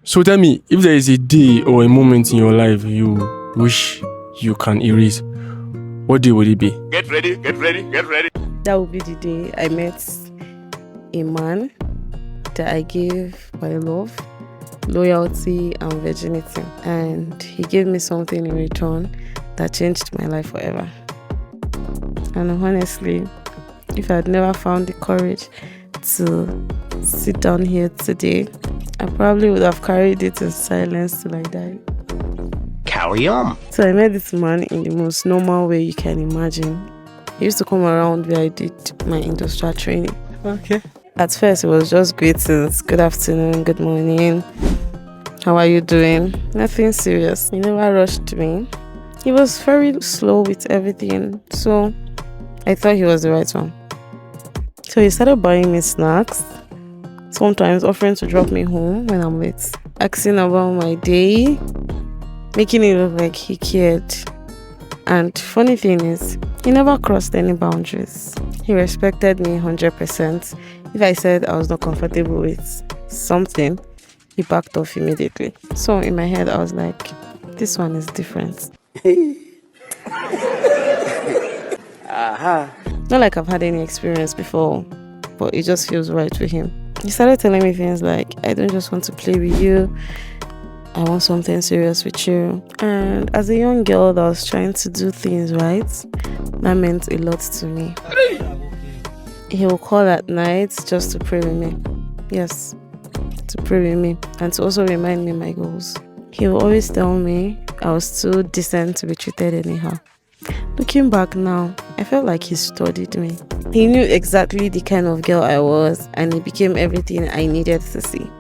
So tell me, if there is a day or a moment in your life you wish you can erase, what day would it be? Get ready, get ready, get ready. That would be the day I met a man that I gave my love, loyalty, and virginity. And he gave me something in return that changed my life forever. And honestly, if I had never found the courage to sit down here today, I probably would have carried it in silence till I died. Carry on. So I met this man in the most normal way you can imagine. He used to come around where I did my industrial training. Okay. At first, it was just greetings. Good afternoon, good morning. How are you doing? Nothing serious. He never rushed me. He was very slow with everything. So I thought he was the right one. So he started buying me snacks. Sometimes offering to drop me home when I'm late. Asking about my day. Making it look like he cared. And funny thing is, he never crossed any boundaries. He respected me 100%. If I said I was not comfortable with something, he backed off immediately. So in my head, I was like, this one is different. Not like I've had any experience before, but it just feels right with him. He started telling me things like, I don't just want to play with you. I want something serious with you. And as a young girl that was trying to do things right, that meant a lot to me. He will call at night just to pray with me. Yes, to pray with me and to also remind me my goals. He will always tell me I was too decent to be treated anyhow. Looking back now, I felt like he studied me. He knew exactly the kind of girl I was, and he became everything I needed to see.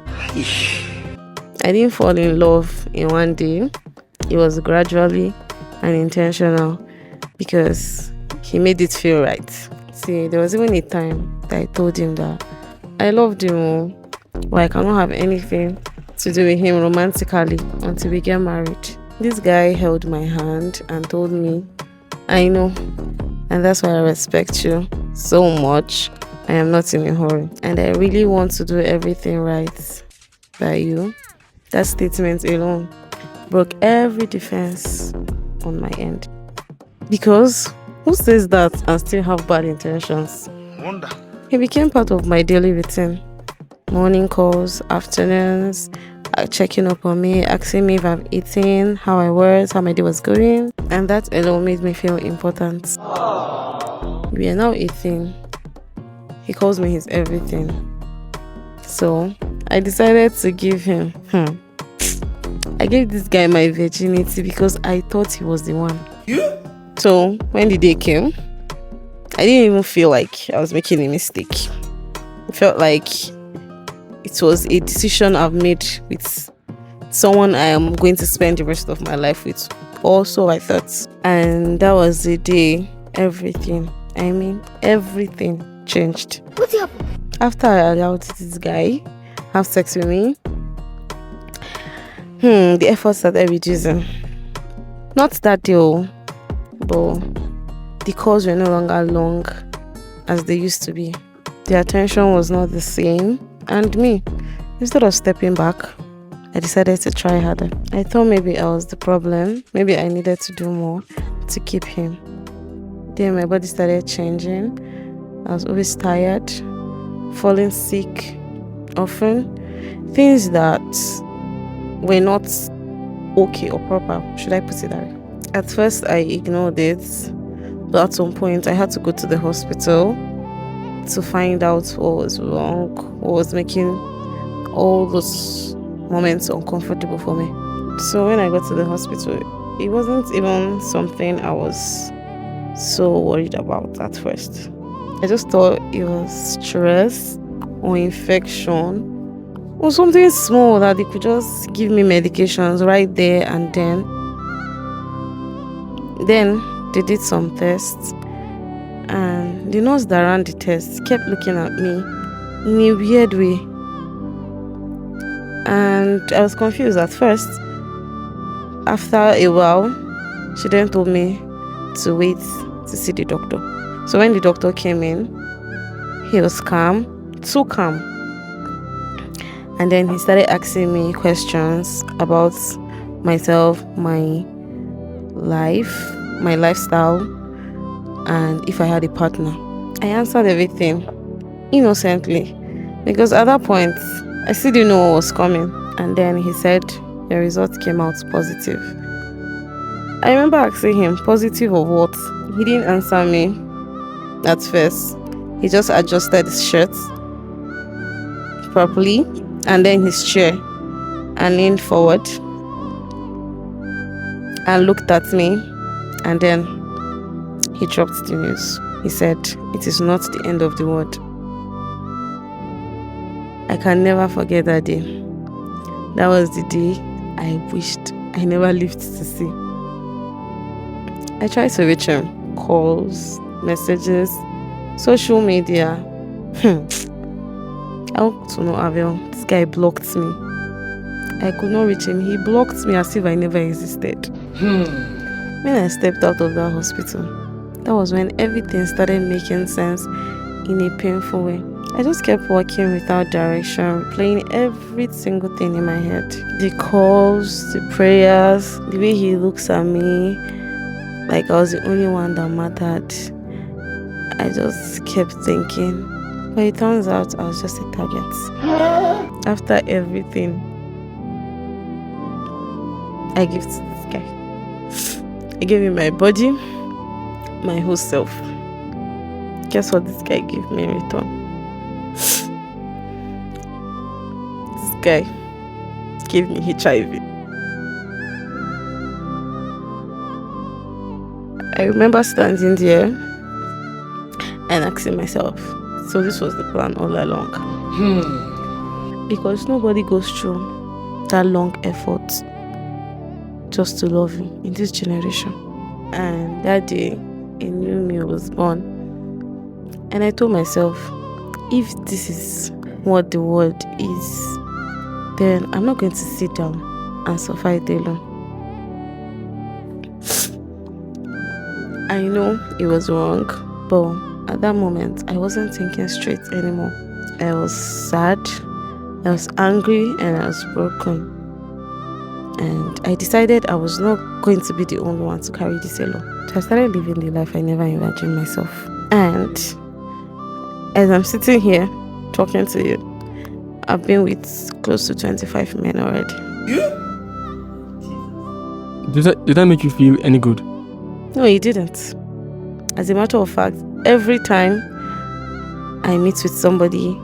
I didn't fall in love in one day. It was gradually and intentional because he made it feel right. See, there was even a time that I told him that I loved him, but I cannot have anything to do with him romantically until we get married. This guy held my hand and told me, I know, and that's why I respect you so much. I am not in a hurry, and I really want to do everything right by you. That statement alone broke every defense on my end. Because who says that and still have bad intentions? Wonder. He became part of my daily routine. Morning calls, afternoons, checking up on me, asking me if I've eaten, how I was, how my day was going. And that alone made me feel important. We are now 18. He calls me his everything. So I decided to give him. I gave this guy my virginity because I thought he was the one. Yeah. So when the day came, I didn't even feel like I was making a mistake. It felt like it was a decision I've made with someone I am going to spend the rest of my life with. Also, I thought. And that was the day everything changed. What happened? After I allowed this guy have sex with me, the effort started reducing. Not that deal, but the calls were no longer long as they used to be. The attention was not the same, and me, instead of stepping back, I decided to try harder. I thought maybe I was the problem, maybe I needed to do more to keep him. Then my body started changing. I was always tired, falling sick often, things that were not okay or proper, should I put it that way. At first I ignored it, but at some point I had to go to the hospital to find out what was wrong, what was making all those moments uncomfortable for me. So when I got to the hospital, it wasn't even something I was so worried about at first. I just thought it was stress or infection or something small that they could just give me medications right there and then. Then they did some tests, and the nurse that ran the tests kept looking at me in a weird way. And I was confused at first. After a while, she then told me to wait to see the doctor. So when the doctor came in, he was calm, too calm. And then he started asking me questions about myself, my life, my lifestyle, and if I had a partner. I answered everything innocently because at that point I still didn't know what was coming. And then he said the result came out positive. I remember asking him, positive of what? He didn't answer me at first. He just adjusted his shirt properly and then his chair and leaned forward and looked at me, and then he dropped the news. He said, it is not the end of the world. I can never forget that day. That was the day I wished I never lived to see. I tried to reach him. Calls, messages, social media. I hope to no avail. This guy blocked me. I could not reach him. He blocked me as if I never existed. When I stepped out of that hospital, that was when everything started making sense in a painful way. I just kept walking without direction, replaying every single thing in my head. The calls, the prayers, the way he looks at me, like I was the only one that mattered. I just kept thinking, but it turns out I was just a target. After everything, I gave to this guy. I gave him my body, my whole self. Guess what this guy gave me in return? This guy gave me HIV. I remember standing there and asking myself, so this was the plan all along. Because nobody goes through that long effort just to love you in this generation. And that day, a new me was born. And I told myself, if this is what the world is, then I'm not going to sit down and suffer it alone. I know it was wrong, but at that moment, I wasn't thinking straight anymore. I was sad, I was angry, and I was broken. And I decided I was not going to be the only one to carry this alone. So I started living the life I never imagined myself. And as I'm sitting here talking to you, I've been with close to 25 men already. Did that make you feel any good? No, it didn't. As a matter of fact, every time I meet with somebody,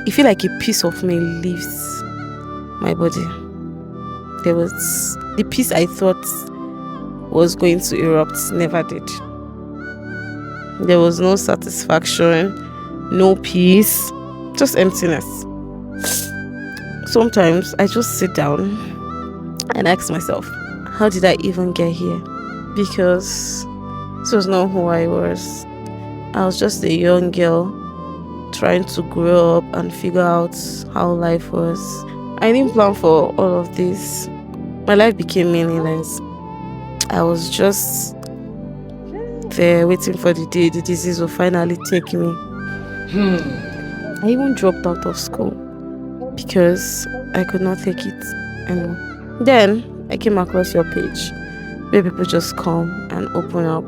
I feel like a piece of me leaves my body. There was the piece I thought was going to erupt, never did. There was no satisfaction, no peace, just emptiness. Sometimes I just sit down and ask myself, how did I even get here? Because this was not who I was. I was just a young girl trying to grow up and figure out how life was. I didn't plan for all of this. My life became meaningless. I was just there waiting for the day the disease will finally take me. I even dropped out of school because I could not take it anymore. Then I came across your page where people just come and open up,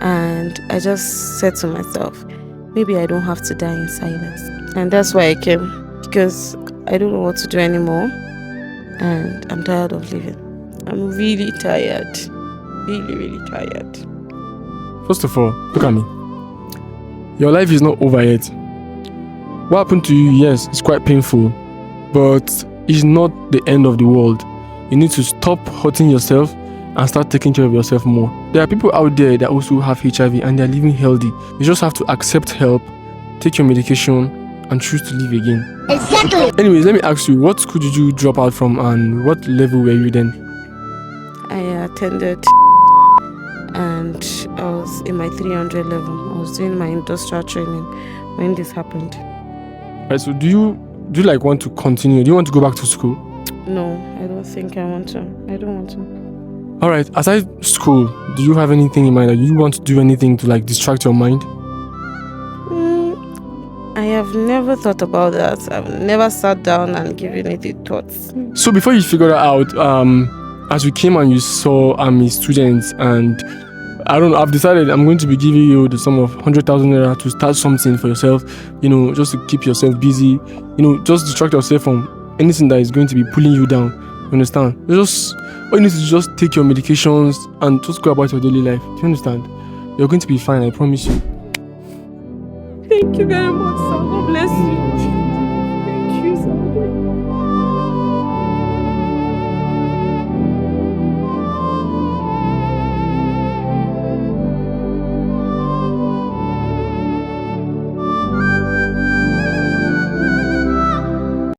and I just said to myself, maybe I don't have to die in silence. And that's why I came, because I don't know what to do anymore and I'm tired of living. I'm really tired. Really tired. First of all, look at me. Your life is not over yet. What happened to you, yes, it's quite painful, but it's not the end of the world. You need to stop hurting yourself and start taking care of yourself more. There are people out there that also have HIV and they're living healthy. You just have to accept help, take your medication, and choose to live again. Exactly. Anyways, let me ask you, what school did you drop out from and what level were you then? I attended and I was in my 300 level. I was doing my industrial training when this happened. Right, so do you want to continue? Do you want to go back to school? No, I don't think I want to. I don't want to. Alright, aside school, do you have anything in mind? Do you want to do anything to distract your mind? I have I've never thought about that. I've never sat down and given it a thought. So before you figure that out, as you came and you saw I'm a student, and I don't know, I've decided I'm going to be giving you the sum of 100,000 naira to start something for yourself, just to keep yourself busy, just distract yourself from anything that is going to be pulling you down. You understand? All you need to do is just take your medications and just go about your daily life. Do you understand? You're going to be fine, I promise you. Thank you very much, sir. God bless you.